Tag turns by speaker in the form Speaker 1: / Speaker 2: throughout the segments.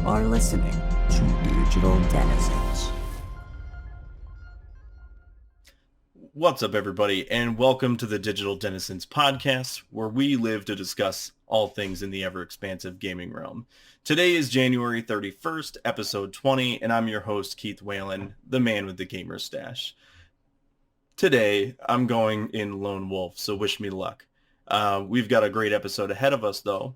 Speaker 1: are listening to Digital Denizens.
Speaker 2: What's up, everybody, and welcome to the Digital Denizens podcast, where we live to discuss all things in the ever-expansive gaming realm. Today is January 31st, episode 20, and I'm your host, Keith Whalen, the man with the gamer stash. Today, I'm going in Lone Wolf, so wish me luck. We've got a great episode ahead of us, though.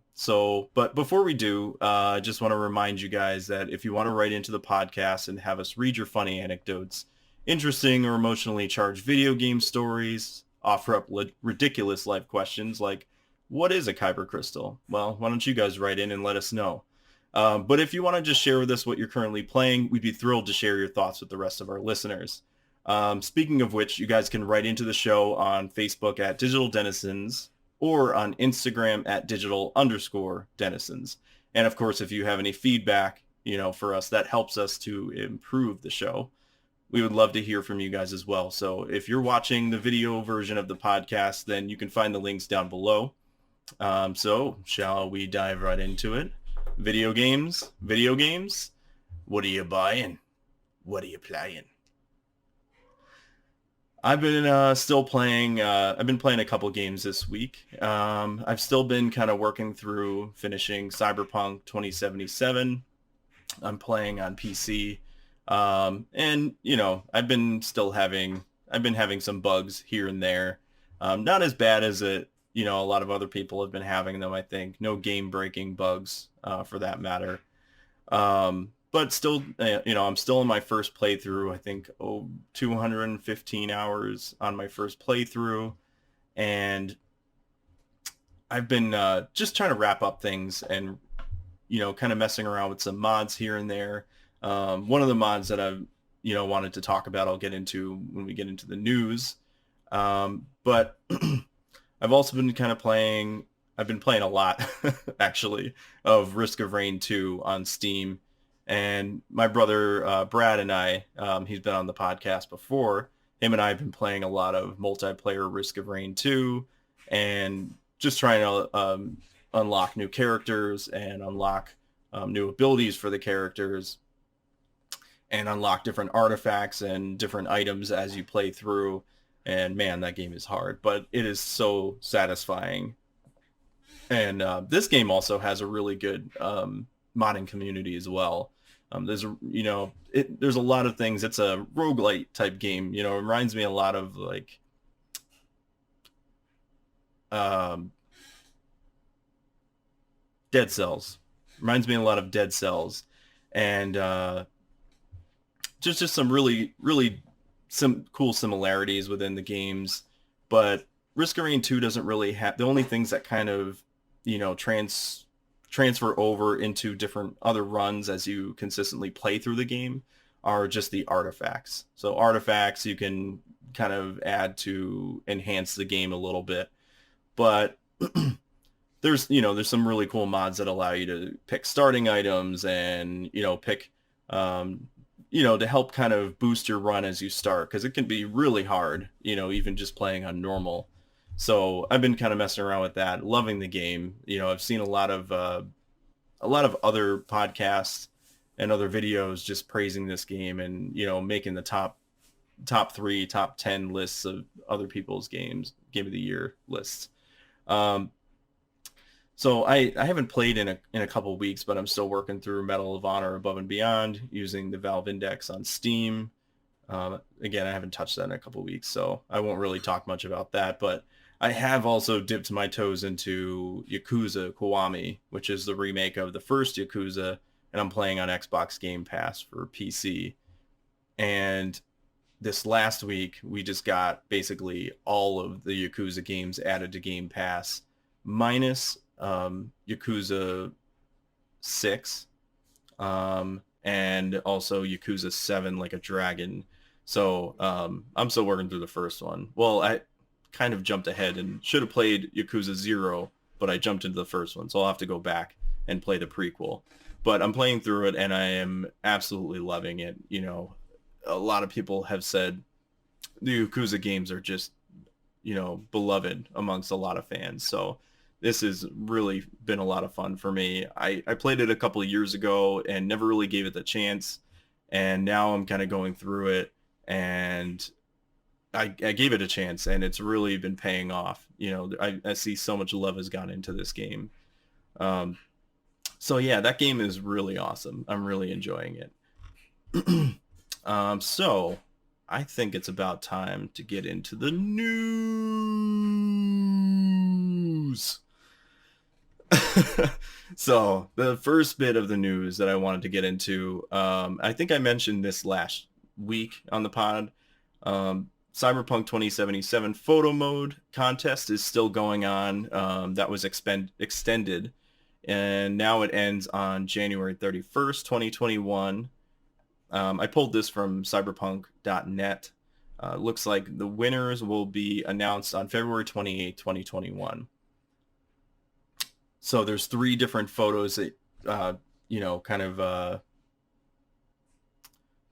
Speaker 2: But before we do, I just want to remind you guys that if you want to write into the podcast and have us read your funny anecdotes, interesting or emotionally charged video game stories, offer up ridiculous life questions like, what is a kyber crystal? Well, why don't you guys write in and let us know? But if you want to just share with us what you're currently playing, we'd be thrilled to share your thoughts with the rest of our listeners. Speaking of which, you guys can write into the show on Facebook at Digital Denizens or on Instagram at digital_denizens. And of course, if you have any feedback, for us, that helps us to improve the show. We would love to hear from you guys as well. So if you're watching the video version of the podcast, then you can find the links down below. So shall we dive right into it? Video games. What are you buying? What are you playing? I've been still playing. I've been playing a couple games this week. I've still been kind of working through finishing Cyberpunk 2077. I'm playing on PC. And I've been having some bugs here and there. Not as bad as a lot of other people have been having them, I think. No game breaking bugs, for that matter. But still, I'm still in my first playthrough. I think, 215 hours on my first playthrough. And I've been, just trying to wrap up things and, kind of messing around with some mods here and there. One of the mods that I've, wanted to talk about, I'll get into when we get into the news. But I've also been I've been playing a lot, actually, of Risk of Rain 2 on Steam. And my brother, Brad, and I, he's been on the podcast before. Him and I have been playing a lot of multiplayer Risk of Rain 2 and just trying to unlock new characters and unlock new abilities for the characters and unlock different artifacts and different items as you play through. And man, that game is hard, but it is so satisfying. And this game also has a really good modding community as well. There's a lot of things. It's a roguelite type game. It reminds me a lot of like Dead Cells. Reminds me a lot of Dead Cells, and just some really some cool similarities within the games. But Risk of Rain 2 doesn't really have, the only things that kind of transfer over into different other runs as you consistently play through the game are just the artifacts. So artifacts you can kind of add to enhance the game a little bit, but there's some really cool mods that allow you to pick starting items and pick to help kind of boost your run as you start, because it can be really hard, even just playing on normal. So I've been kind of messing around with that, loving the game. I've seen a lot of other podcasts and other videos just praising this game and, making the top 3, top 10 lists of other people's game of the year lists. So I haven't played in a couple weeks, but I'm still working through Medal of Honor Above and Beyond using the Valve Index on Steam. Again, I haven't touched that in a couple weeks, so I won't really talk much about that. But I have also dipped my toes into Yakuza Kiwami, which is the remake of the first Yakuza, and I'm playing on Xbox Game Pass for PC. And this last week, we just got basically all of the Yakuza games added to Game Pass, minus Yakuza 6, and also Yakuza 7 Like a Dragon. So I'm still working through the first one. Well, I kind of jumped ahead and should have played Yakuza 0, but I jumped into the first one, so I'll have to go back and play the prequel. But I'm playing through it, and I am absolutely loving it. A lot of people have said the Yakuza games are just, beloved amongst a lot of fans. So this has really been a lot of fun for me. I played it a couple of years ago and never really gave it the chance, and now I'm kind of going through it, and I gave it a chance, and it's really been paying off. I see so much love has gone into this game. Um, so yeah, that game is really awesome. I'm really enjoying it. So I think it's about time to get into the news. So the first bit of the news that I wanted to get into, I think I mentioned this last week on the pod. Cyberpunk 2077 photo mode contest is still going on. That was extended, and now it ends on January 31st, 2021. I pulled this from cyberpunk.net. Looks like the winners will be announced on February 28th, 2021. So there's 3 different photos that, kind of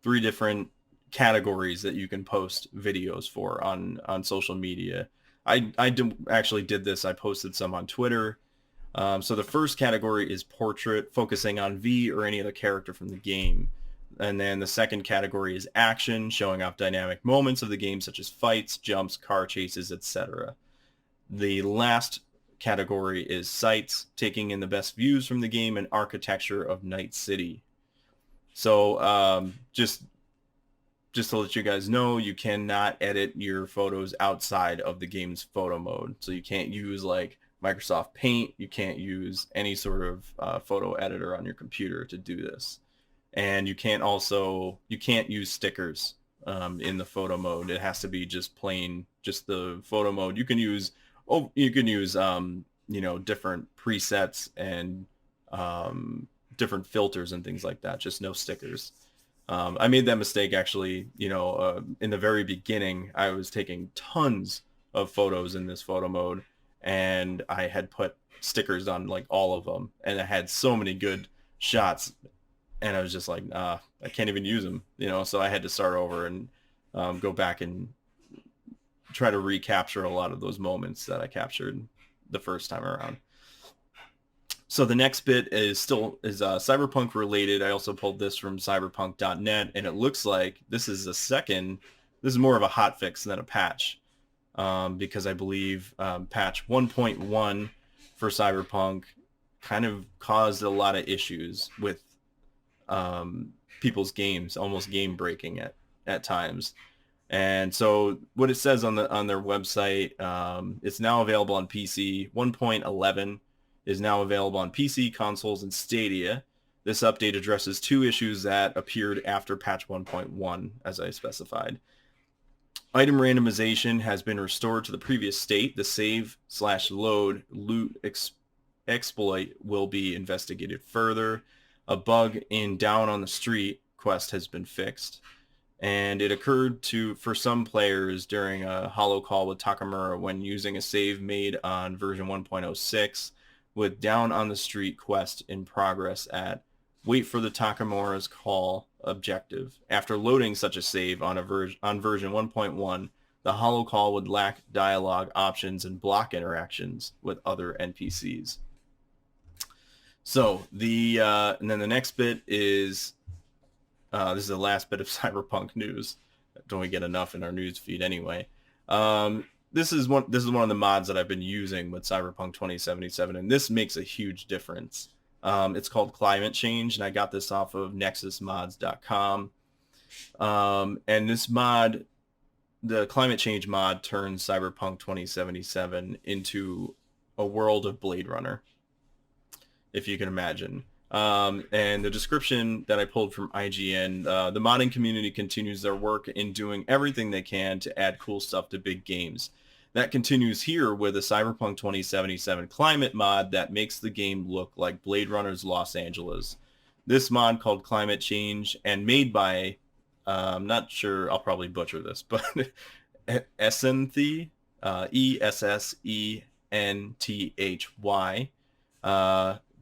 Speaker 2: 3 different categories that you can post videos for on social media. Actually did this. I posted some on Twitter. So the first category is portrait, focusing on V or any other character from the game. And then the second category is action, showing off dynamic moments of the game, such as fights, jumps, car chases, etc. The last category is sights, taking in the best views from the game and architecture of Night City. So just to let you guys know, you cannot edit your photos outside of the game's photo mode. So you can't use like Microsoft Paint. You can't use any sort of photo editor on your computer to do this. And you can't use stickers in the photo mode. It has to be just plain, just the photo mode. You can use different presets and different filters and things like that. Just no stickers. I made that mistake actually. In the very beginning, I was taking tons of photos in this photo mode, and I had put stickers on like all of them, and I had so many good shots. And I was just like, I can't even use them, so I had to start over and go back and try to recapture a lot of those moments that I captured the first time around. So the next bit is Cyberpunk related. I also pulled this from cyberpunk.net, and it looks like this is more of a hotfix than a patch, because I believe patch 1.1 for Cyberpunk kind of caused a lot of issues with people's games, almost game breaking at times. And so what it says on their website, it's now available on PC. 1.11 is now available on PC, consoles, and Stadia. This update addresses 2 issues that appeared after patch 1.1, as I specified. Item randomization has been restored to the previous state. The save/load loot exploit will be investigated further. A bug in Down on the Street quest has been fixed, and it occurred for some players during a holo call with Takamura when using a save made on version 1.06 with Down on the Street quest in progress at wait for the Takamura's call objective. After loading such a save on version 1.1, the holo call would lack dialogue options and block interactions with other NPCs. So and then the next bit is this is the last bit of Cyberpunk news. Don't we get enough in our news feed anyway? This is one of the mods that I've been using with Cyberpunk 2077, and this makes a huge difference. It's called Climate Change, and I got this off of nexusmods.com. And this mod, the Climate Change mod, turns Cyberpunk 2077 into a world of Blade Runner, if you can imagine. And the description that I pulled from IGN, the modding community continues their work in doing everything they can to add cool stuff to big games. That continues here with a Cyberpunk 2077 climate mod that makes the game look like Blade Runner's Los Angeles. This mod, called Climate Change, and made by, I'm not sure, I'll probably butcher this, but Essenthy, Essenthy,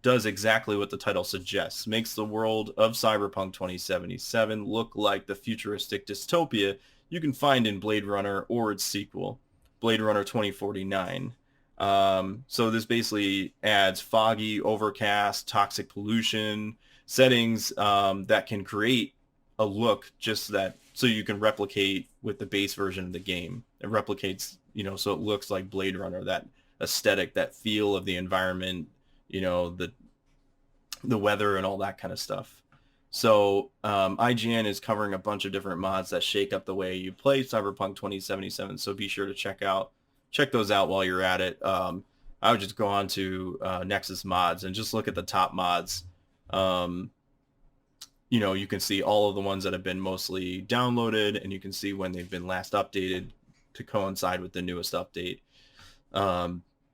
Speaker 2: does exactly what the title suggests, makes the world of Cyberpunk 2077 look like the futuristic dystopia you can find in Blade Runner or its sequel, Blade Runner 2049. So this basically adds foggy, overcast, toxic pollution settings that can create a look just that so you can replicate with the base version of the game. It replicates, so it looks like Blade Runner, that aesthetic, that feel of the environment, the weather and all that kind of stuff. So IGN is covering a bunch of different mods that shake up the way you play Cyberpunk 2077. So be sure to check those out while you're at it. I would just go on to Nexus Mods and just look at the top mods. You can see all of the ones that have been mostly downloaded, and you can see when they've been last updated to coincide with the newest update.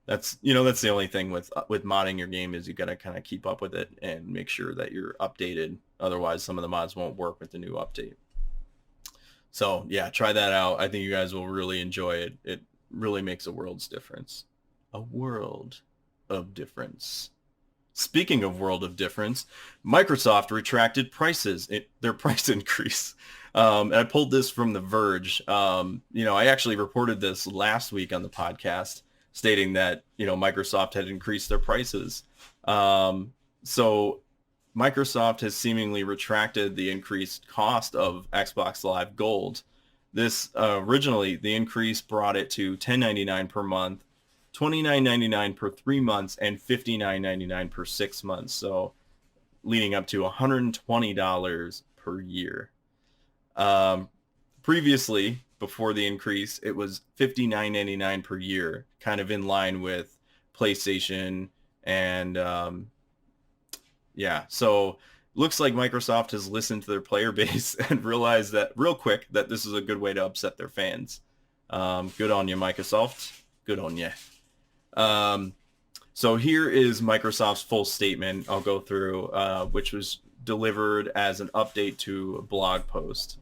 Speaker 2: That's the only thing with modding your game is you got to kind of keep up with it and make sure that you're updated. Otherwise, some of the mods won't work with the new update. So yeah, try that out. I think you guys will really enjoy it. It really makes a world's difference. A world of difference. Speaking of world of difference, Microsoft retracted their price increase. And I pulled this from The Verge. I actually reported this last week on the podcast, stating that, Microsoft had increased their prices. So Microsoft has seemingly retracted the increased cost of Xbox Live Gold. This originally, the increase brought it to $10.99 per month, $29.99 per 3 months, and $59.99 per 6 months. So leading up to $120 per year. Previously, before the increase, it was $59.99 per year, kind of in line with PlayStation. And so looks like Microsoft has listened to their player base and realized that real quick that this is a good way to upset their fans. Good on you, Microsoft. Good on you. So here is Microsoft's full statement I'll go through, which was delivered as an update to a blog post.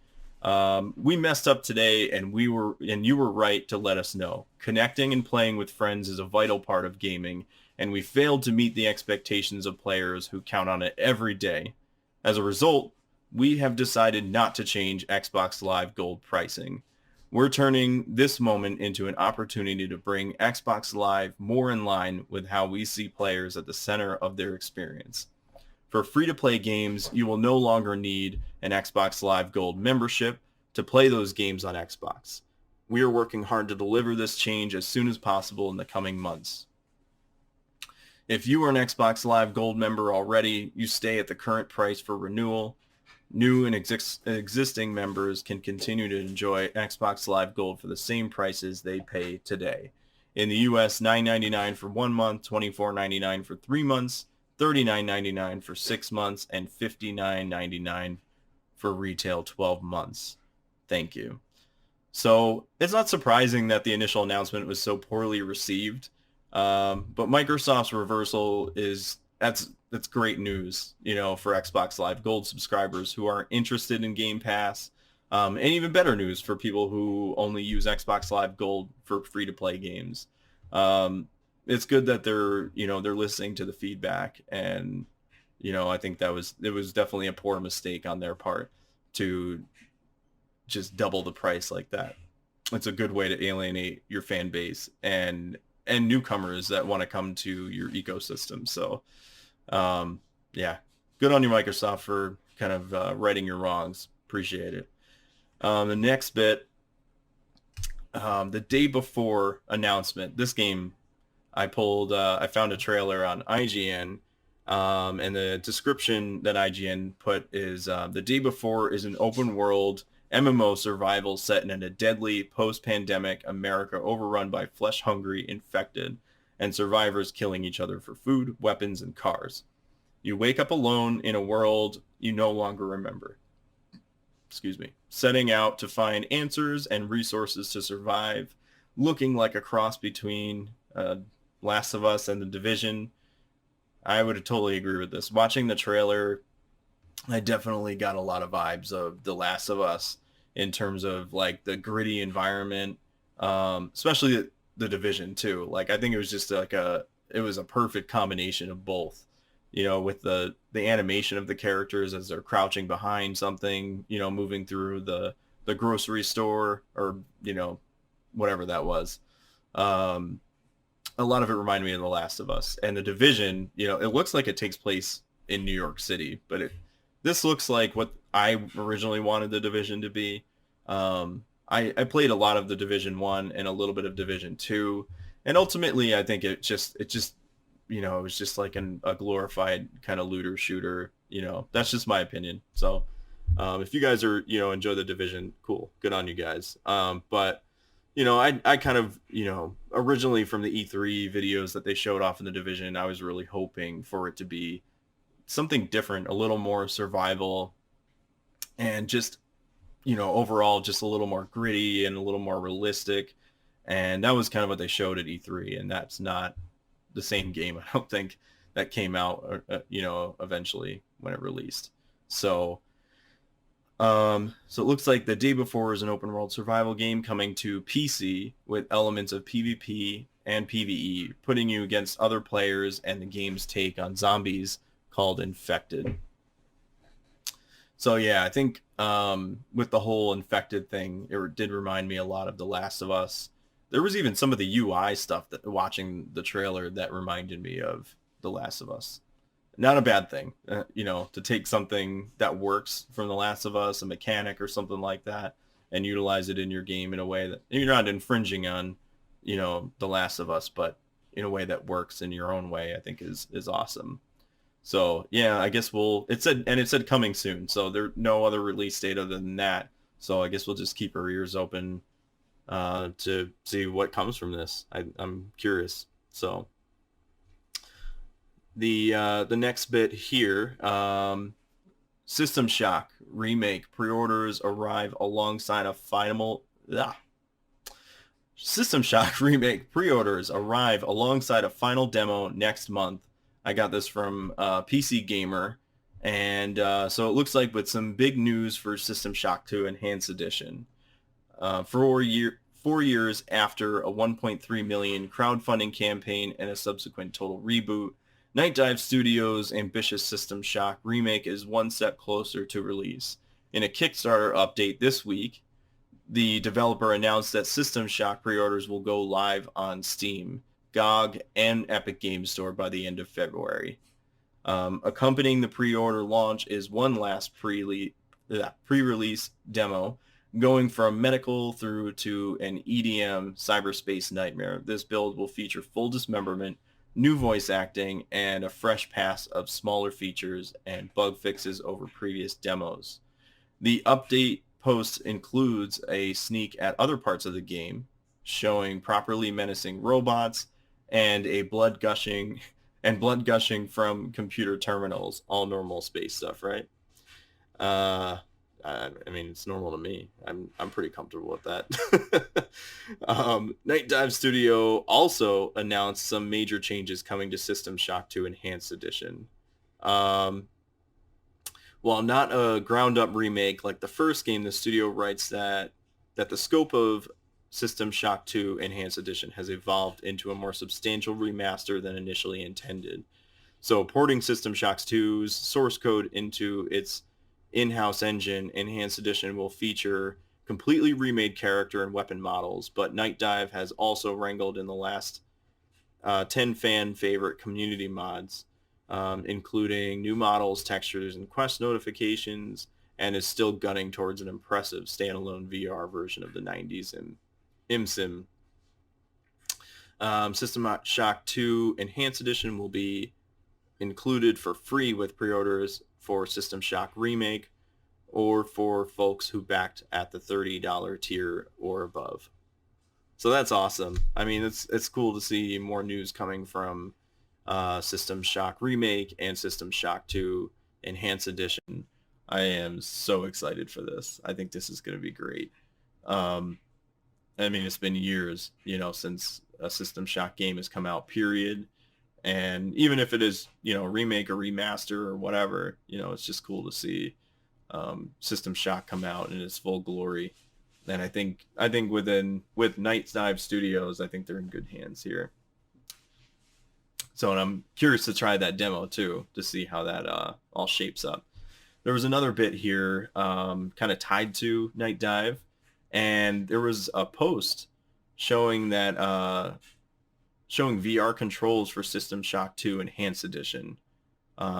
Speaker 2: We messed up today, and you were right to let us know. Connecting and playing with friends is a vital part of gaming, and we failed to meet the expectations of players who count on it every day. As a result, we have decided not to change Xbox Live Gold pricing. We're turning this moment into an opportunity to bring Xbox Live more in line with how we see players at the center of their experience. For free-to-play games, you will no longer need an Xbox Live Gold membership to play those games on Xbox. We are working hard to deliver this change as soon as possible in the coming months. If you are an Xbox Live Gold member already, you stay at the current price for renewal. New and existing members can continue to enjoy Xbox Live Gold for the same prices they pay today. In the US, $9.99 for 1 month, $24.99 for 3 months, $39.99 for 6 months, and $59.99 for retail 12 months. Thank you. So it's not surprising that the initial announcement was so poorly received, but Microsoft's reversal that's great news, for Xbox Live Gold subscribers who are interested in Game Pass, and even better news for people who only use Xbox Live Gold for free-to-play games. It's good that they're listening to the feedback, and I think it was definitely a poor mistake on their part to just double the price like that. It's a good way to alienate your fan base and newcomers that want to come to your ecosystem. So good on you, Microsoft, for kind of righting your wrongs. Appreciate it. The next bit, the day before announcement, this game I found a trailer on IGN, and the description that IGN put is, the day before is an open world MMO survival set in a deadly post-pandemic America overrun by flesh-hungry infected and survivors killing each other for food, weapons, and cars. You wake up alone in a world you no longer remember. Setting out to find answers and resources to survive, looking like a cross between Last of Us and The Division. I would totally agree with this. Watching the trailer, I definitely got a lot of vibes of The Last of Us in terms of like the gritty environment, especially the Division too. Like I think it was just it was a perfect combination of both. With the animation of the characters as they're crouching behind something, moving through the grocery store or whatever that was. a lot of it reminded me of The Last of Us. And The Division, it looks like it takes place in New York City, but this looks like what I originally wanted The Division to be. I played a lot of The Division 1 and a little bit of Division 2, and ultimately I think it was just like a glorified kind of looter shooter. That's just my opinion. So if you guys are, enjoy The Division, cool, good on you guys. But I kind of, originally from the E3 videos that they showed off in The Division, I was really hoping for it to be something different, a little more survival, and just, overall just a little more gritty and a little more realistic. And that was kind of what they showed at E3, and that's not the same game, I don't think, that came out, eventually when it released. So it looks like the day before is an open world survival game coming to PC with elements of PvP and PvE, putting you against other players and the game's take on zombies called Infected. So yeah, I think with the whole Infected thing, it did remind me a lot of The Last of Us. There was even some of the UI stuff that watching the trailer that reminded me of The Last of Us. Not a bad thing, to take something that works from The Last of Us, a mechanic or something like that, and utilize it in your game in a way that you're not infringing on, The Last of Us, but in a way that works in your own way, I think is awesome. So yeah, I guess it said coming soon, so there's no other release date other than that. So I guess we'll just keep our ears open to see what comes from this. I'm curious. So the next bit here, System Shock Remake pre-orders arrive alongside a final. System Shock Remake pre-orders arrive alongside a final demo next month. I got this from PC Gamer, and so it looks like with some big news for System Shock 2 Enhanced Edition. 4 years after a 1.3 million crowdfunding campaign and a subsequent total reboot, Night Dive Studios' ambitious System Shock remake is one step closer to release. In a Kickstarter update this week, the developer announced that System Shock pre-orders will go live on Steam, GOG, and Epic Games Store by the end of February. Accompanying the pre-order launch is one last pre-release demo, going from medical through to an EDM cyberspace nightmare. This build will feature full dismemberment, new voice acting, and a fresh pass of smaller features and bug fixes over previous demos. The update post includes a sneak at other parts of the game, showing properly menacing robots and blood gushing from computer terminals. All normal space stuff, right? I mean, it's normal to me. I'm pretty comfortable with that. Night Dive Studio also announced some major changes coming to System Shock 2 Enhanced Edition. While not a ground-up remake like the first game, the studio writes that the scope of System Shock 2 Enhanced Edition has evolved into a more substantial remaster than initially intended. So porting System Shock 2's source code into its in-house engine, Enhanced Edition will feature completely remade character and weapon models, but Night Dive has also wrangled in the last 10 fan favorite community mods, including new models, textures, and quest notifications, and is still gunning towards an impressive standalone VR version of the 90s and ImSim. System Shock 2 Enhanced Edition will be included for free with pre-orders for System Shock Remake or for folks who backed at the $30 tier or above. So that's awesome. I mean, it's cool to see more news coming from System Shock Remake and System Shock 2 Enhanced Edition. I am so excited for this. I think this is going to be great. I mean, it's been years, since a System Shock game has come out, period. And even if it is, remake or remaster or whatever, it's just cool to see System Shock come out in its full glory. And I think with Night Dive Studios, I think they're in good hands here. So, and I'm curious to try that demo too, to see how that all shapes up. There was another bit here kind of tied to Night Dive, and there was a post showing that showing VR controls for System Shock 2 Enhanced Edition.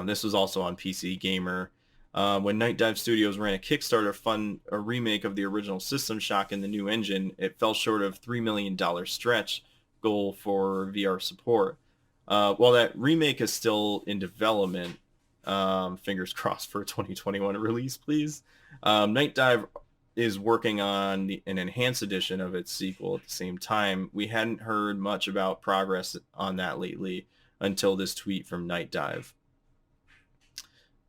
Speaker 2: This was also on PC Gamer. When Night Dive Studios ran a Kickstarter to fund a remake of the original System Shock in the new engine, it fell short of $3 million stretch goal for VR support. While that remake is still in development, fingers crossed for a 2021 release, please. Night Dive is working on an enhanced edition of its sequel at the same time. We hadn't heard much about progress on that lately until this tweet from Night Dive.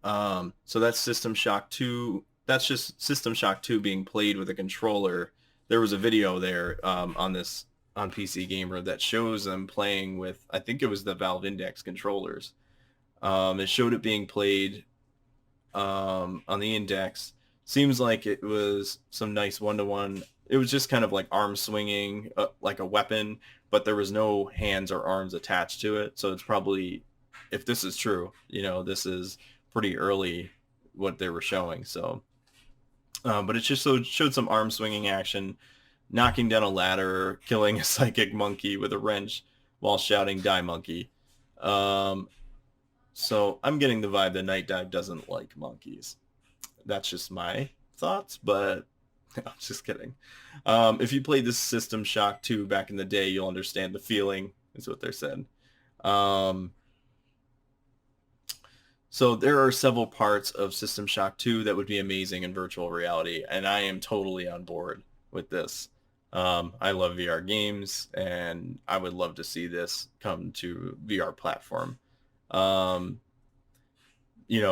Speaker 2: So that's System Shock 2. That's just System Shock 2 being played with a controller. There was a video there on PC Gamer that shows them playing with, I think it was the Valve Index controllers. It showed it being played on the Index. Seems like it was some nice one-to-one. It was just kind of like arm swinging, like a weapon, but there was no hands or arms attached to it. So it's probably, if this is true, this is pretty early what they were showing. So, but it just showed some arm swinging action, knocking down a ladder, killing a psychic monkey with a wrench while shouting "Die Monkey." So I'm getting the vibe that Night Dive doesn't like monkeys. That's just my thoughts, but I'm just kidding. If you played this System Shock 2 back in the day, you'll understand the feeling, is what they're saying. So there are several parts of System Shock 2 that would be amazing in virtual reality, and I am totally on board with this. I love VR games, and I would love to see this come to VR platform.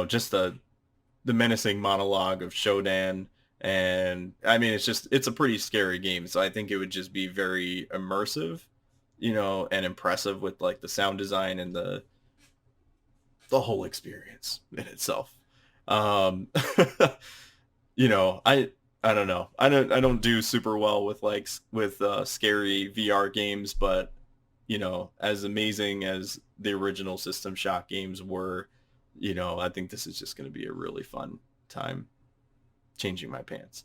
Speaker 2: Just the menacing monologue of Shodan, and I mean, it's a pretty scary game, so I think it would just be very immersive, and impressive with like the sound design and the whole experience in itself. I don't know. I don't do super well with scary VR games, but as amazing as the original System Shock games were, I think this is just going to be a really fun time changing my pants.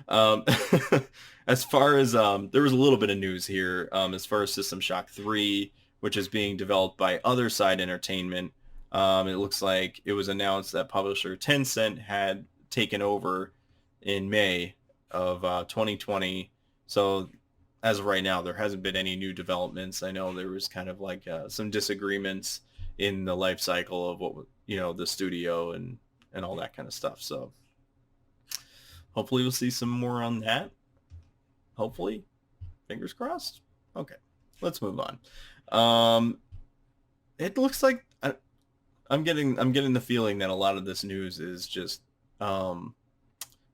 Speaker 2: As far as there was a little bit of news here as far as System Shock 3, which is being developed by Other Side Entertainment. It looks like it was announced that publisher Tencent had taken over in May of 2020. So as of right now, there hasn't been any new developments. I know there was kind of like some disagreements in the life cycle of what, the studio and all that kind of stuff. So hopefully we'll see some more on that. Hopefully, fingers crossed. Okay, let's move on. It looks like I'm getting the feeling that a lot of this news is just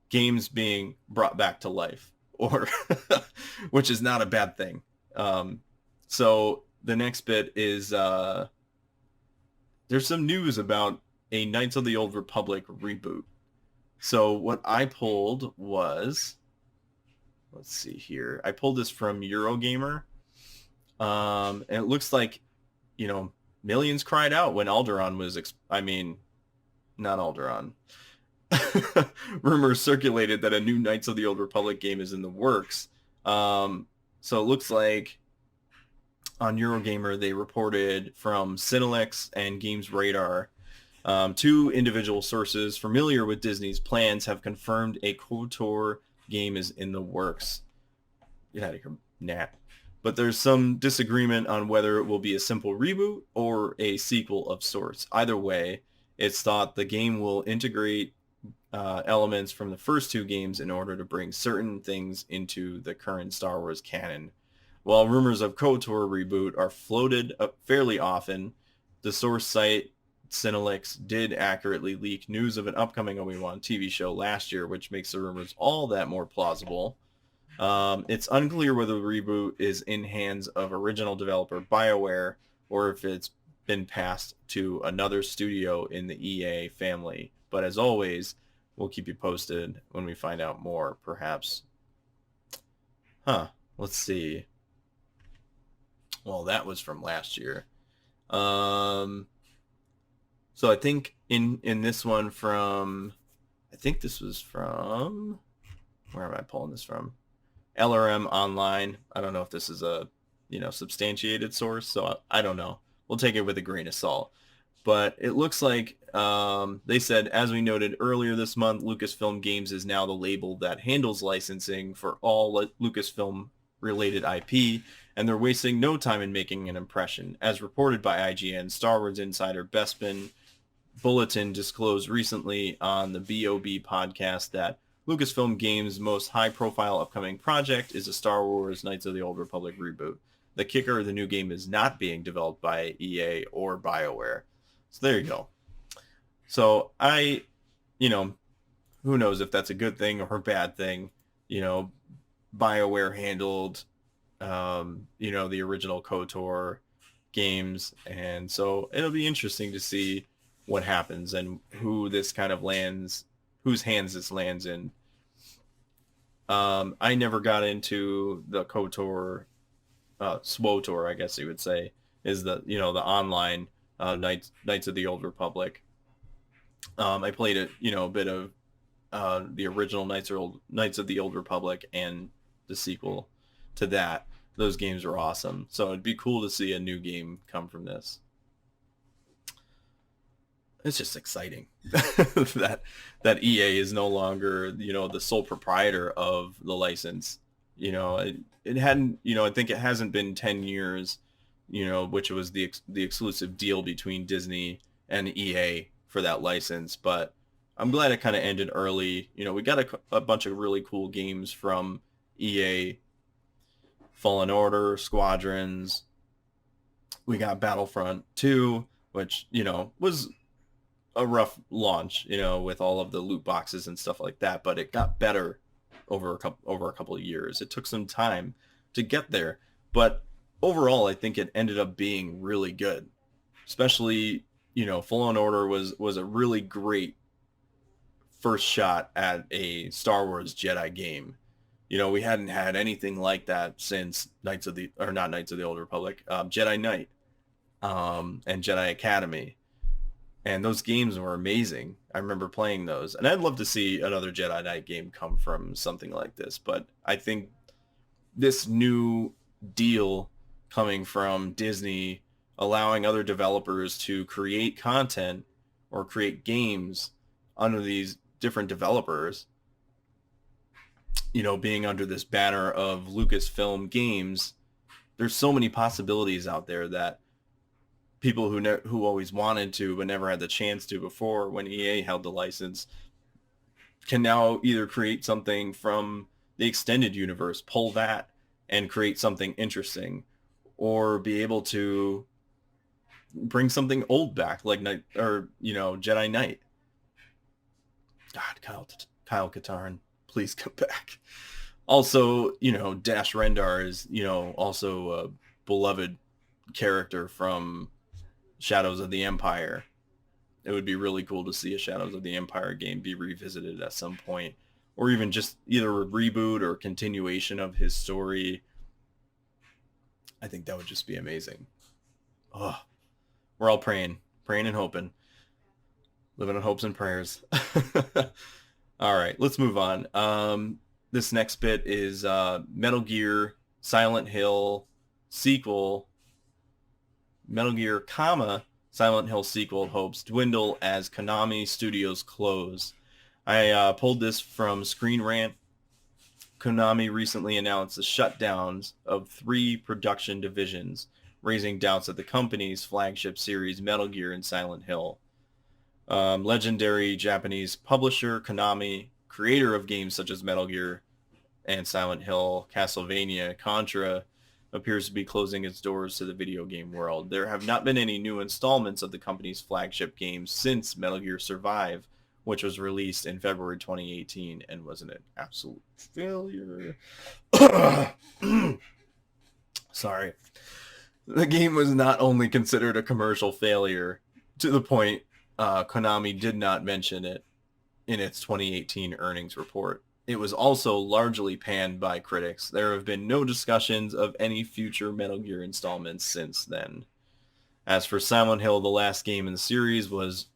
Speaker 2: games being brought back to life, or which is not a bad thing. So the next bit is there's some news about a Knights of the Old Republic reboot. So what I pulled was, let's see here. I pulled this from Eurogamer. And it looks like, millions cried out when Alderaan was, not Alderaan. Rumors circulated that a new Knights of the Old Republic game is in the works. So it looks like on Eurogamer, they reported from Cinelex and Games Radar. Two individual sources familiar with Disney's plans have confirmed a KOTOR game is in the works. Get out of here, Nat. But there's some disagreement on whether it will be a simple reboot or a sequel of sorts. Either way, it's thought the game will integrate elements from the first two games in order to bring certain things into the current Star Wars canon. While rumors of KOTOR reboot are floated up fairly often, the source site Cinelex did accurately leak news of an upcoming Obi-Wan TV show last year, which makes the rumors all that more plausible. It's unclear whether the reboot is in hands of original developer BioWare or if it's been passed to another studio in the EA family. But as always, we'll keep you posted when we find out more, perhaps. Let's see. Well, that was from last year. So I think in this one from, I think this was from, where am I pulling this from? LRM Online. I don't know if this is a substantiated source. So I don't know. We'll take it with a grain of salt. But it looks like they said, as we noted earlier this month, Lucasfilm Games is now the label that handles licensing for all Lucasfilm related IP, and they're wasting no time in making an impression. As reported by IGN, Star Wars insider Bespin Bulletin disclosed recently on the BOB podcast that Lucasfilm Games' most high-profile upcoming project is a Star Wars Knights of the Old Republic reboot. The kicker, the new game is not being developed by EA or BioWare. So there you go. So who knows if that's a good thing or a bad thing. BioWare handled, the original KOTOR games. And so it'll be interesting to see what happens and whose hands this lands in. I never got into the KOTOR, SWOTOR, I guess you would say, is the online Knights of the Old Republic. I played a bit of the original Knights of the Old Republic and the sequel to that. Those games were awesome. So it'd be cool to see a new game come from this. It's just exciting that EA is no longer, the sole proprietor of the license. It hadn't, I think it hasn't been 10 years, which was the exclusive deal between Disney and EA for that license. But I'm glad it kind of ended early. We got a bunch of really cool games from EA. Fallen Order, Squadrons. We got Battlefront 2, which, was a rough launch, with all of the loot boxes and stuff like that, but it got better over a couple of years. It took some time to get there, but overall, I think it ended up being really good. Especially, Fallen Order was a really great first shot at a Star Wars Jedi game. We hadn't had anything like that since not Knights of the Old Republic, Jedi Knight, and Jedi Academy. And those games were amazing. I remember playing those. And I'd love to see another Jedi Knight game come from something like this. But I think this new deal coming from Disney, allowing other developers to create content or create games under these different developers, being under this banner of Lucasfilm Games, there's so many possibilities out there that people who always wanted to but never had the chance to before when EA held the license can now either create something from the extended universe, pull that and create something interesting, or be able to bring something old back like Jedi Knight. God, Kyle Katarn, please come back. Also, Dash Rendar is, also a beloved character from Shadows of the Empire. It would be really cool to see a Shadows of the Empire game be revisited at some point, or even just either a reboot or continuation of his story. I think that would just be amazing. Oh, we're all praying and hoping, living on hopes and prayers. All right, let's move on. This next bit is Metal Gear Silent Hill sequel. Metal Gear, Silent Hill sequel hopes dwindle as Konami Studios close. I pulled this from Screen Rant. Konami recently announced the shutdowns of 3 production divisions, raising doubts that the company's flagship series Metal Gear and Silent Hill. Legendary Japanese publisher Konami, creator of games such as Metal Gear and Silent Hill, Castlevania, Contra, appears to be closing its doors to the video game world. There have not been any new installments of the company's flagship games since Metal Gear Survive, which was released in February 2018 and was an absolute failure. Sorry. The game was not only considered a commercial failure, to the point Konami did not mention it in its 2018 earnings report. It was also largely panned by critics. There have been no discussions of any future Metal Gear installments since then. As for Silent Hill, the last game in the series was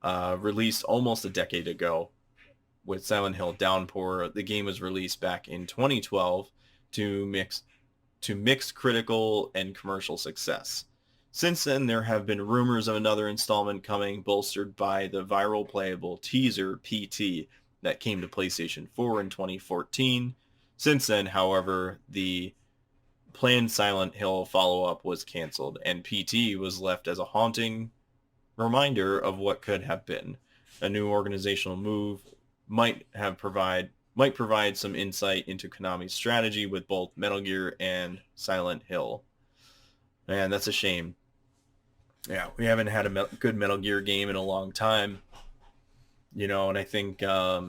Speaker 2: released almost a decade ago. With Silent Hill Downpour, the game was released back in 2012 to mixed to mixed critical and commercial success. Since then, there have been rumors of another installment coming, bolstered by the viral playable teaser PT that came to PlayStation 4 in 2014. Since then, however, the planned Silent Hill follow-up was canceled, and PT was left as a haunting reminder of what could have been. A new organizational move might provide some insight into Konami's strategy with both Metal Gear and Silent Hill. Man, that's a shame. Yeah, we haven't had a good Metal Gear game in a long time, and I think I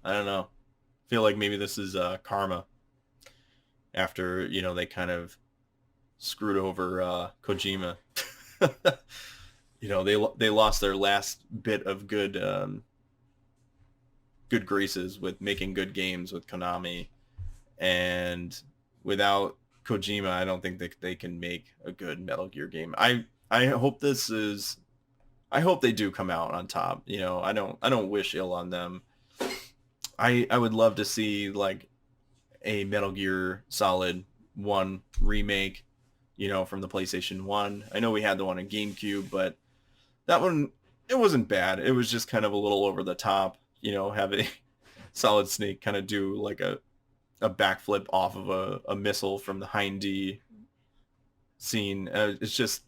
Speaker 2: don't know. I feel like maybe this is karma after they kind of screwed over Kojima. They lost their last bit of good graces with making good games with Konami, and without Kojima, I don't think that they can make a good Metal Gear game. I hope I hope they do come out on top. I don't wish ill on them. I would love to see like a Metal Gear Solid 1 remake, from the PlayStation 1. I know we had the one on GameCube, but that one, it wasn't bad. It was just kind of a little over the top, having Solid Snake kind of do like a backflip off of a missile from the Hind D scene. It's just,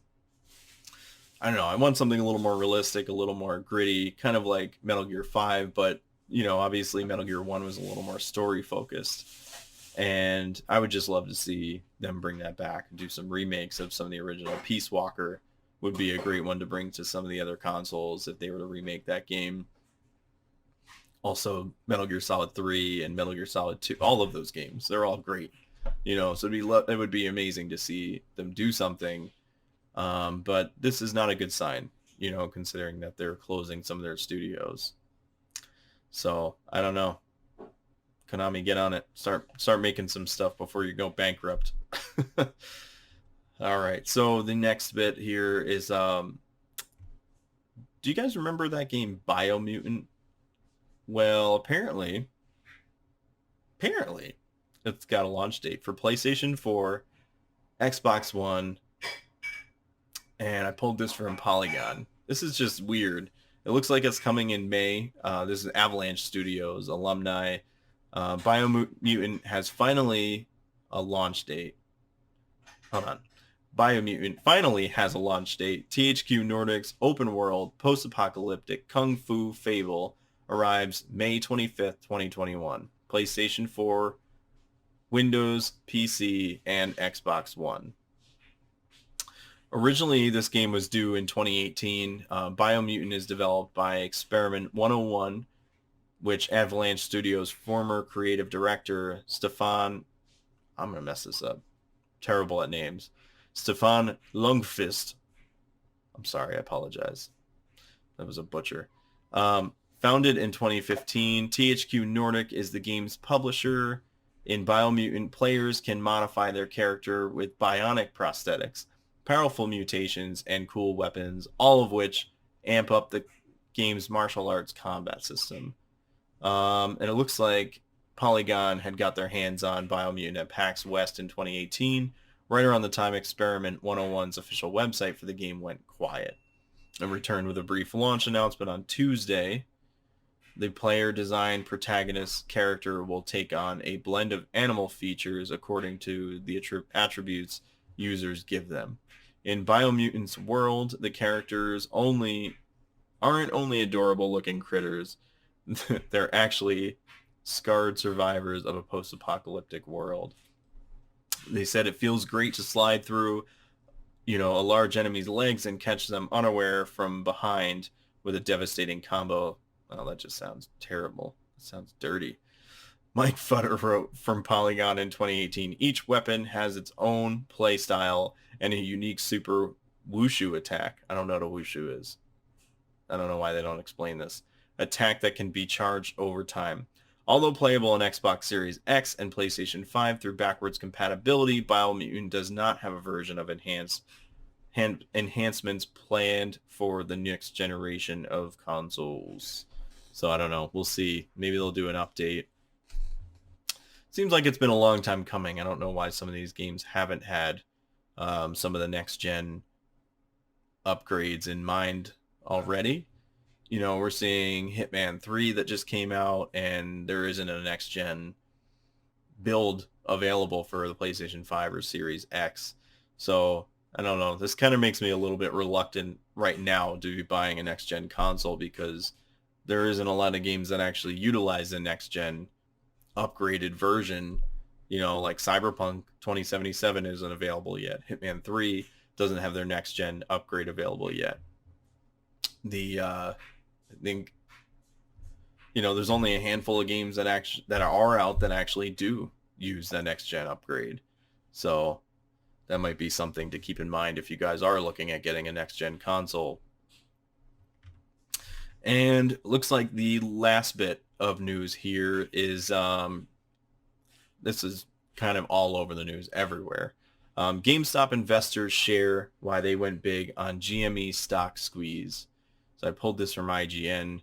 Speaker 2: I don't know. I want something a little more realistic, a little more gritty, kind of like Metal Gear 5, but, obviously Metal Gear 1 was a little more story focused. And I would just love to see them bring that back and do some remakes of some of the original. Peace Walker would be a great one to bring to some of the other consoles if they were to remake that game. Also, Metal Gear Solid 3 and Metal Gear Solid 2, all of those games, they're all great. So it would be amazing to see them do something. But this is not a good sign, considering that they're closing some of their studios. So, I don't know. Konami, get on it. Start making some stuff before you go bankrupt. All right. So the next bit here is, do you guys remember that game Biomutant? Well, apparently it's got a launch date for PlayStation 4, Xbox One, and I pulled this from Polygon. This is just weird. It looks like it's coming in May. This is Avalanche Studios alumni. Biomutant has finally a launch date. Hold on. Biomutant finally has a launch date. THQ Nordic's open world post-apocalyptic kung fu fable arrives May 25th, 2021. PlayStation 4, Windows, PC, and Xbox One. Originally, this game was due in 2018. Biomutant is developed by Experiment 101, which Avalanche Studios' former creative director, Stefan, I'm going to mess this up, terrible at names, Stefan Lundqvist, I'm sorry, I apologize, that was a butcher, founded in 2015. THQ Nordic is the game's publisher. In Biomutant, players can modify their character with bionic prosthetics, powerful mutations, and cool weapons, all of which amp up the game's martial arts combat system. And it looks like Polygon had got their hands on Biomutant at PAX West in 2018, right around the time Experiment 101's official website for the game went quiet, and returned with a brief launch announcement on Tuesday. The player-designed protagonist character will take on a blend of animal features according to the attributes users give them. In Biomutant's world, the characters aren't only adorable-looking critters, they're actually scarred survivors of a post-apocalyptic world. They said it feels great to slide through, a large enemy's legs and catch them unaware from behind with a devastating combo. Oh, that just sounds terrible. It sounds dirty. Mike Futter wrote from Polygon in 2018, each weapon has its own play style and a unique super wushu attack. I don't know what a wushu is. I don't know why they don't explain this. Attack that can be charged over time. Although playable on Xbox Series X and PlayStation 5 through backwards compatibility, Biomutant does not have a version of enhancements planned for the next generation of consoles. So I don't know. We'll see. Maybe they'll do an update. seems like it's been a long time coming. I don't know why some of these games haven't had some of the next gen upgrades in mind already. You know, we're seeing Hitman 3 that just came out, and there isn't a next gen build available for the PlayStation 5 or Series X. So I don't know. This kind of makes me a little bit reluctant right now to be buying a next gen console, because there isn't a lot of games that actually utilize the next gen upgraded version. You know, like Cyberpunk 2077 isn't available yet. Hitman 3 doesn't have their next gen upgrade available yet. I think, you know, there's only a handful of games that are out that actually do use the next gen upgrade. So that might be something to keep in mind if you guys are looking at getting a next gen console. And looks like the last bit of news here is this is kind of all over the news everywhere. GameStop investors share why they went big on GME stock squeeze. So I pulled this from IGN.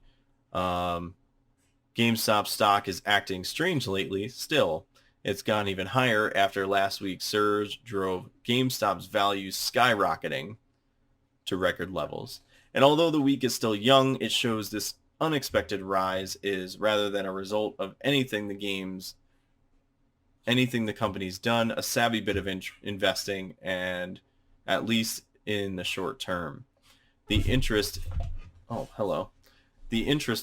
Speaker 2: GameStop stock is acting strange lately. Still, it's gone even higher after last week's surge drove GameStop's value skyrocketing to record levels. And although the week is still young, it shows this unexpected rise is rather than a result of anything the company's done, a savvy bit of investing, and at least in the short term. The interest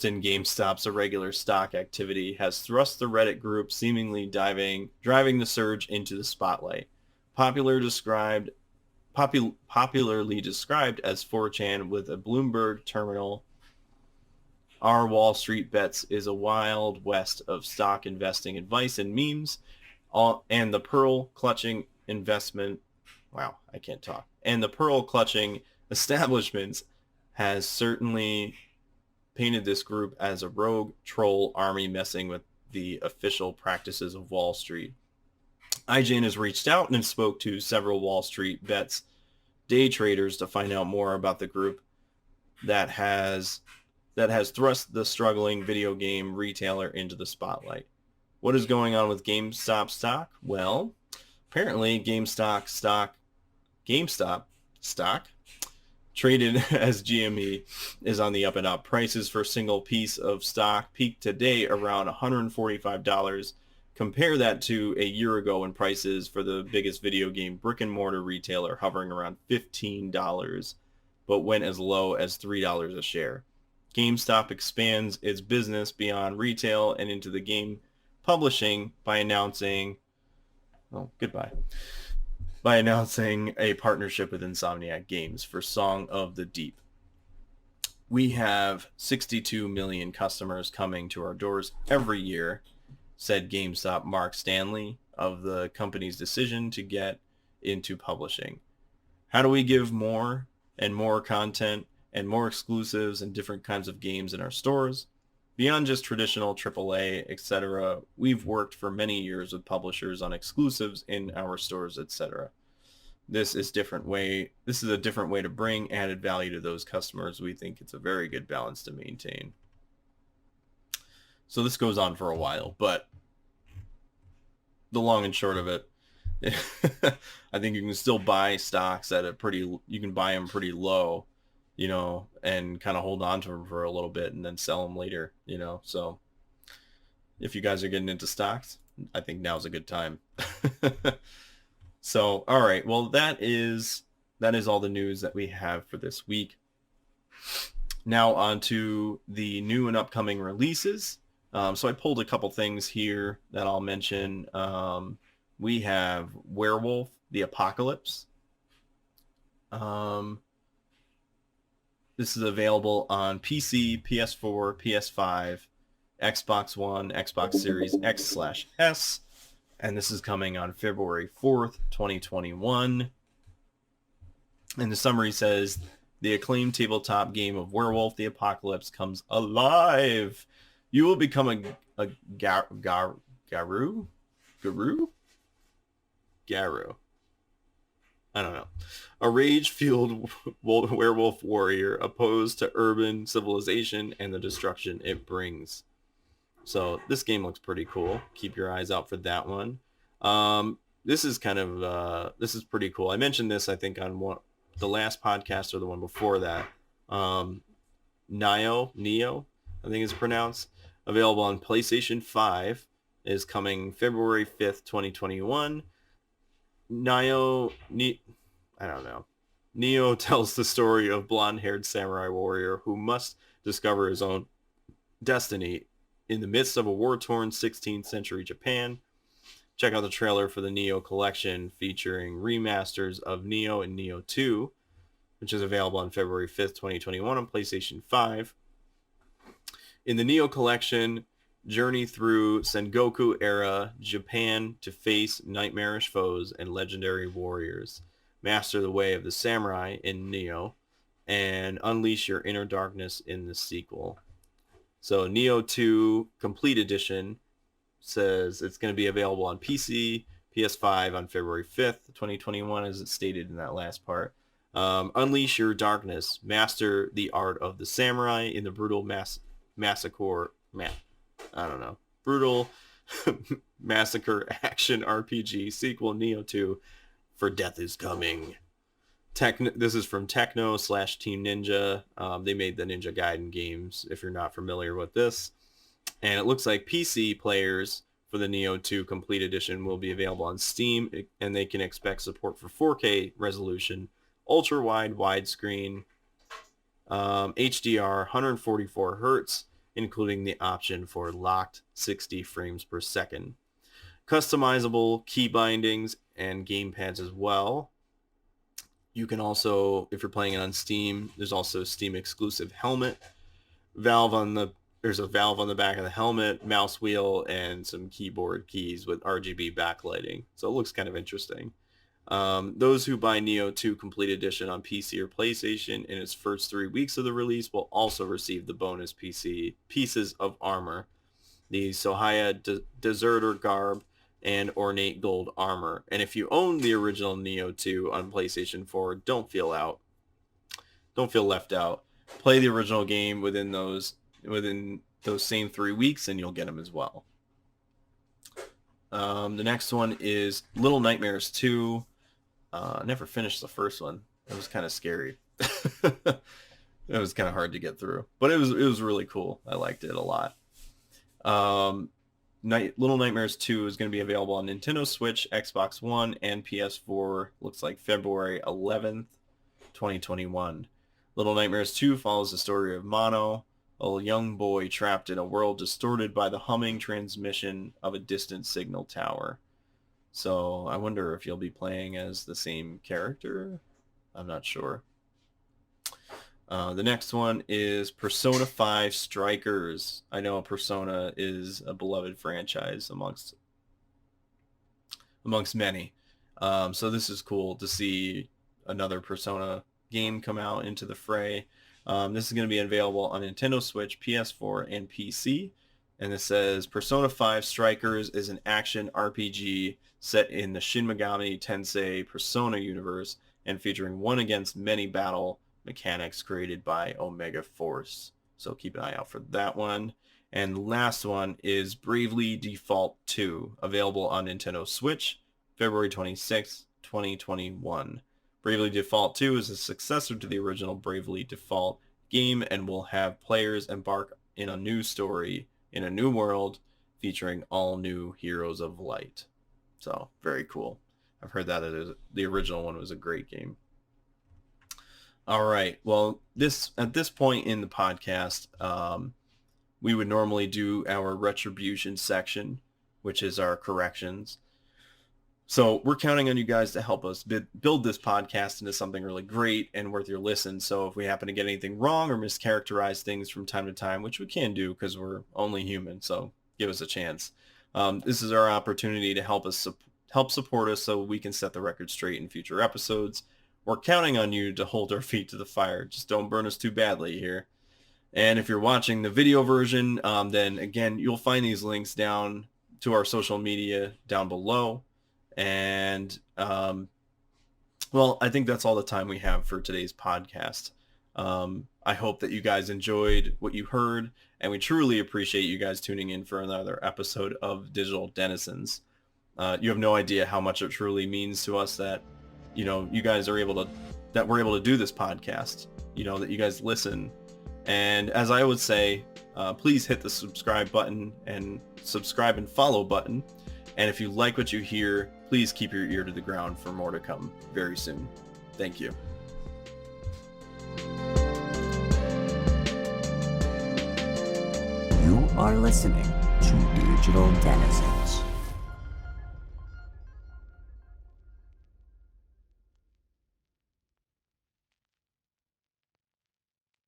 Speaker 2: in GameStop's irregular stock activity has thrust the Reddit group seemingly driving the surge into the spotlight. Popularly described as 4chan with a Bloomberg terminal, our Wall Street Bets is a wild west of stock investing advice and memes, and the pearl clutching establishments has certainly painted this group as a rogue troll army messing with the official practices of Wall Street. IGN has reached out and spoke to several Wall Street Bets day traders to find out more about the group that has thrust the struggling video game retailer into the spotlight. What is going on with GameStop stock? Well, apparently GameStop stock traded as GME is on the up and up. Prices for a single piece of stock peaked today around $145. Compare that to a year ago when prices for the biggest video game brick and mortar retailer hovering around $15, but went as low as $3 a share. GameStop expands its business beyond retail and into the game publishing by announcing a partnership with Insomniac Games for Song of the Deep. We have 62 million customers coming to our doors every year, said GameStop Mark Stanley of the company's decision to get into publishing. How do we give more and more content and more exclusives and different kinds of games in our stores? Beyond just traditional AAA, etc., we've worked for many years with publishers on exclusives in our stores, etc. This is a different way to bring added value to those customers. We think it's a very good balance to maintain. So this goes on for a while, but the long and short of it, I think you can still buy stocks at you can buy them pretty low, you know, and kind of hold on to them for a little bit and then sell them later, you know. So if you guys are getting into stocks, I think now's a good time. So, all right. Well, that is all the news that we have for this week. Now on to the new and upcoming releases. So I pulled a couple things here that I'll mention. We have Werewolf: The Apocalypse. This is available on PC, PS4, PS5, Xbox One, Xbox Series X/S, and this is coming on February 4th, 2021. And the summary says, the acclaimed tabletop game of Werewolf: The Apocalypse comes alive. You will become a Garu? I don't know. A rage-fueled werewolf warrior opposed to urban civilization and the destruction it brings.
Speaker 3: So this game looks pretty cool. Keep your eyes out for that one. This is this is pretty cool. I mentioned this, I think, on the last podcast or the one before that. Neo, I think it's pronounced. Available on PlayStation 5, is coming February 5th, 2021. I don't know. Neo tells the story of blonde-haired samurai warrior who must discover his own destiny in the midst of a war-torn 16th century Japan. Check out the trailer for the Neo collection featuring remasters of Neo and Neo 2, which is available on February 5th, 2021 on PlayStation 5. In the Neo collection, journey through Sengoku-era Japan to face nightmarish foes and legendary warriors. Master the way of the samurai in Neo, and unleash your inner darkness in the sequel. So Neo 2 Complete Edition says it's going to be available on PC, PS5 on February 5th, 2021, as it stated in that last part. Unleash your darkness. Master the art of the samurai in the brutal brutal massacre action RPG sequel Neo 2 for Death is Coming. This is from Techno/Team Ninja. They made the Ninja Gaiden games, if you're not familiar with this. And it looks like PC players for the Neo 2 Complete Edition will be available on Steam, and they can expect support for 4K resolution, ultra-wide widescreen, HDR, 144 hertz, including the option for locked 60 frames per second. Customizable key bindings and gamepads as well. You can also, if you're playing it on Steam, there's also a Steam exclusive helmet. There's a valve on the back of the helmet, mouse wheel, and some keyboard keys with RGB backlighting. So it looks kind of interesting. Those who buy Neo 2 Complete Edition on PC or PlayStation in its first 3 weeks of the release will also receive the bonus PC pieces of armor. The Sohaya Deserter Garb and ornate gold armor. And if you own the original Neo 2 on PlayStation 4, don't feel left out. Play the original game within those same 3 weeks and you'll get them as well. The next one is Little Nightmares 2. I never finished the first one. It was kind of scary. It was kind of hard to get through, but it was really cool. I liked it a lot. Little Nightmares 2 is going to be available on Nintendo Switch, Xbox One, and PS4. Looks like February 11th, 2021. Little Nightmares 2 follows the story of Mono, a young boy trapped in a world distorted by the humming transmission of a distant signal tower. So I wonder if you'll be playing as the same character. I'm not sure. The next one is Persona 5 Strikers. I know Persona is a beloved franchise amongst many. So this is cool to see another Persona game come out into the fray. This is going to be available on Nintendo Switch, PS4, and PC. And it says Persona 5 Strikers is an action RPG set in the Shin Megami Tensei Persona universe and featuring one against many battle mechanics created by Omega Force. So keep an eye out for that one. And the last one is Bravely Default 2, available on Nintendo Switch, February 26, 2021. Bravely Default 2 is a successor to the original Bravely Default game and will have players embark in a new story in a new world featuring all new heroes of light. So, very cool. I've heard that the original one was a great game. All right. Well, at this point in the podcast, we would normally do our retribution section, which is our corrections. So we're counting on you guys to help us build this podcast into something really great and worth your listen. So if we happen to get anything wrong or mischaracterize things from time to time, which we can do because we're only human, so give us a chance. This is our opportunity to help support us so we can set the record straight in future episodes. We're counting on you to hold our feet to the fire. Just don't burn us too badly here. And if you're watching the video version, then again, you'll find these links down to our social media down below. And, well, I think that's all the time we have for today's podcast. I hope that you guys enjoyed what you heard, and we truly appreciate you guys tuning in for another episode of Digital Denizens. You have no idea how much it truly means to us that, you guys are that we're able to do this podcast, that you guys listen. And as I would say, please hit the subscribe button and subscribe and follow button. And if you like what you hear, please keep your ear to the ground for more to come very soon. Thank you.
Speaker 1: You are listening to Digital Denizens.